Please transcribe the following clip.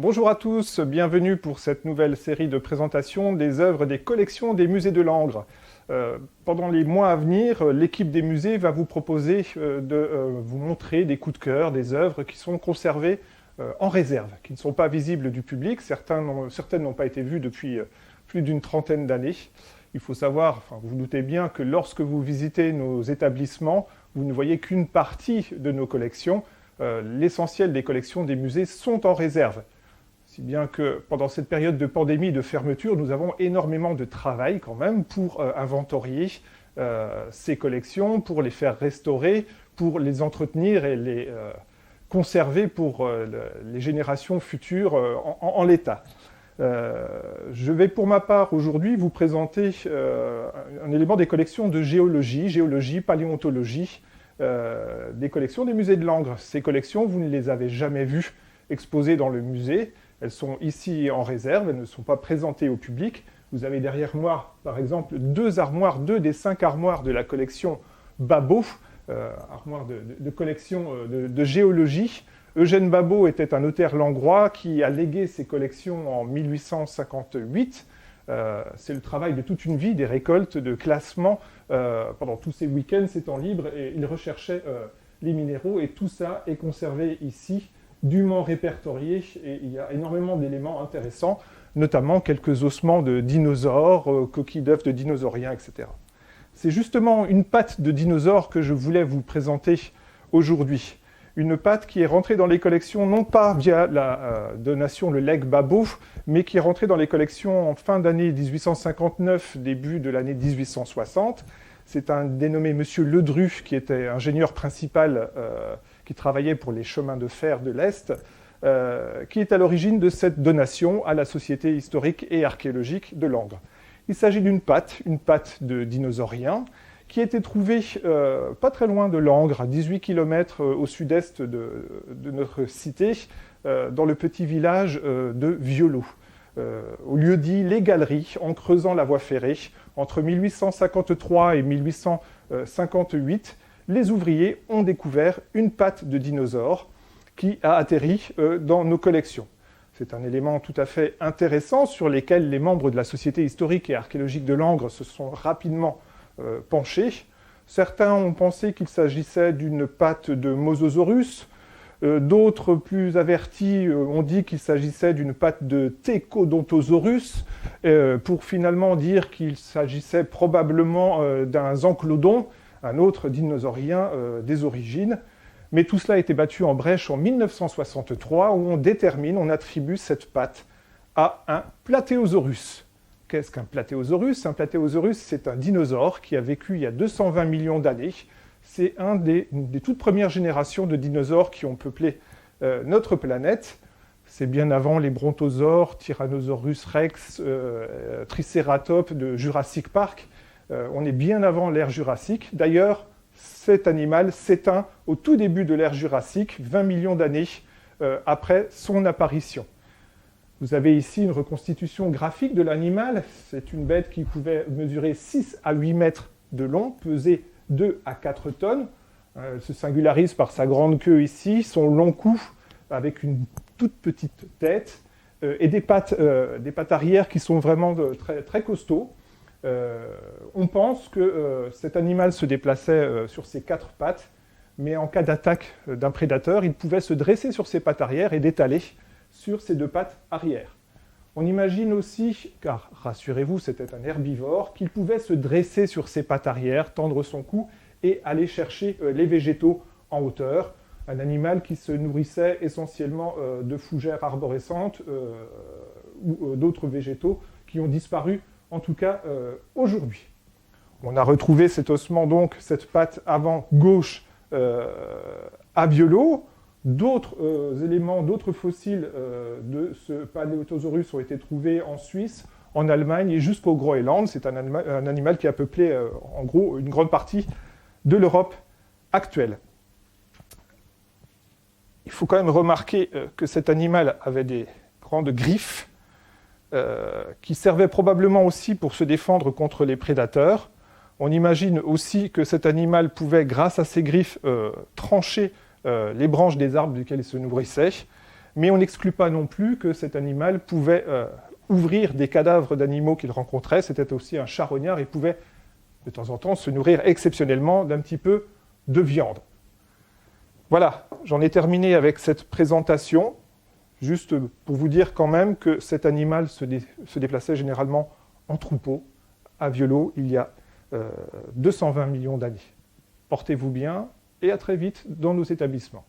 Bonjour à tous, bienvenue pour cette nouvelle série de présentations des œuvres des collections des musées de Langres. Pendant les mois à venir, l'équipe des musées va vous proposer de vous montrer des coups de cœur, des œuvres qui sont conservées en réserve, qui ne sont pas visibles du public. Certaines n'ont pas été vues depuis plus d'une trentaine d'années. Il faut savoir, vous vous doutez bien que lorsque vous visitez nos établissements, vous ne voyez qu'une partie de nos collections. L'essentiel des collections des musées sont en réserve. Si bien que pendant cette période de pandémie, de fermeture, nous avons énormément de travail quand même pour inventorier ces collections, pour les faire restaurer, pour les entretenir et les conserver pour les générations futures en l'état. Je vais pour ma part aujourd'hui vous présenter un élément des collections de géologie, paléontologie, des collections des musées de Langres. Ces collections, vous ne les avez jamais vues exposées dans le musée. Elles sont ici en réserve, elles ne sont pas présentées au public. Vous avez derrière moi, par exemple, deux des 5 armoires de la collection Babot, armoire de collection de géologie. Eugène Babot était un notaire langrois qui a légué ses collections en 1858. C'est le travail de toute une vie, des récoltes, de classements. Pendant tous ces week-ends, ces temps libres, et il recherchait les minéraux, et tout ça est conservé ici, dûment répertorié, et il y a énormément d'éléments intéressants, notamment quelques ossements de dinosaures, coquilles d'œufs de dinosauriens, etc. C'est justement une patte de dinosaure que je voulais vous présenter aujourd'hui. Une patte qui est rentrée dans les collections, non pas via la donation, le legs Babot, mais qui est rentrée dans les collections en fin d'année 1859, début de l'année 1860. C'est un dénommé Monsieur Ledru, qui était ingénieur principal, qui travaillait pour les chemins de fer de l'Est, qui est à l'origine de cette donation à la Société historique et archéologique de Langres. Il s'agit d'une patte de dinosaurien, qui a été trouvée pas très loin de Langres, à 18 km au sud-est de notre cité, dans le petit village de Violot. Au lieu dit Les Galeries, en creusant la voie ferrée, entre 1853 et 1858, les ouvriers ont découvert une patte de dinosaure qui a atterri dans nos collections. C'est un élément tout à fait intéressant sur lequel les membres de la Société historique et archéologique de Langres se sont rapidement penchés. Certains ont pensé qu'il s'agissait d'une patte de Mosasaurus. D'autres, plus avertis, ont dit qu'il s'agissait d'une patte de Tecodontosaurus, pour finalement dire qu'il s'agissait probablement d'un Zanclodon, un autre dinosaurien des origines. Mais tout cela a été battu en brèche en 1963, où on attribue cette patte à un Plateosaurus. Qu'est-ce qu'un Plateosaurus? Un Plateosaurus, c'est un dinosaure qui a vécu il y a 220 millions d'années. C'est un des toutes premières générations de dinosaures qui ont peuplé notre planète. C'est bien avant les brontosaures, Tyrannosaurus rex, Triceratops de Jurassic Park. On est bien avant l'ère Jurassique. D'ailleurs, cet animal s'éteint au tout début de l'ère Jurassique, 20 millions d'années après son apparition. Vous avez ici une reconstitution graphique de l'animal. C'est une bête qui pouvait mesurer 6 à 8 mètres de long, peser 2 à 4 tonnes. Elle se singularise par sa grande queue ici, son long cou avec une toute petite tête et des pattes arrière qui sont vraiment très, très costauds. On pense que cet animal se déplaçait sur ses 4 pattes, mais en cas d'attaque d'un prédateur, il pouvait se dresser sur ses pattes arrière et d'étaler sur ses 2 pattes arrière. On imagine aussi, car rassurez-vous, c'était un herbivore, qu'il pouvait se dresser sur ses pattes arrière, tendre son cou et aller chercher les végétaux en hauteur. Un animal qui se nourrissait essentiellement de fougères arborescentes ou d'autres végétaux qui ont disparu, en tout cas aujourd'hui. On a retrouvé cet ossement, donc cette patte avant gauche à Violot. D'autres éléments, d'autres fossiles de ce Paléosaurus ont été trouvés en Suisse, en Allemagne et jusqu'au Groenland. C'est un animal qui a peuplé, en gros, une grande partie de l'Europe actuelle. Il faut quand même remarquer que cet animal avait des grandes griffes qui servaient probablement aussi pour se défendre contre les prédateurs. On imagine aussi que cet animal pouvait, grâce à ses griffes, trancher les branches des arbres duquel il se nourrissait. mais on n'exclut pas non plus que cet animal pouvait ouvrir des cadavres d'animaux qu'il rencontrait. C'était aussi un charognard et pouvait de temps en temps se nourrir exceptionnellement d'un petit peu de viande. Voilà, j'en ai terminé avec cette présentation, juste pour vous dire quand même que cet animal se déplaçait généralement en troupeau à Violo il y a 220 millions d'années. Portez-vous bien et à très vite dans nos établissements.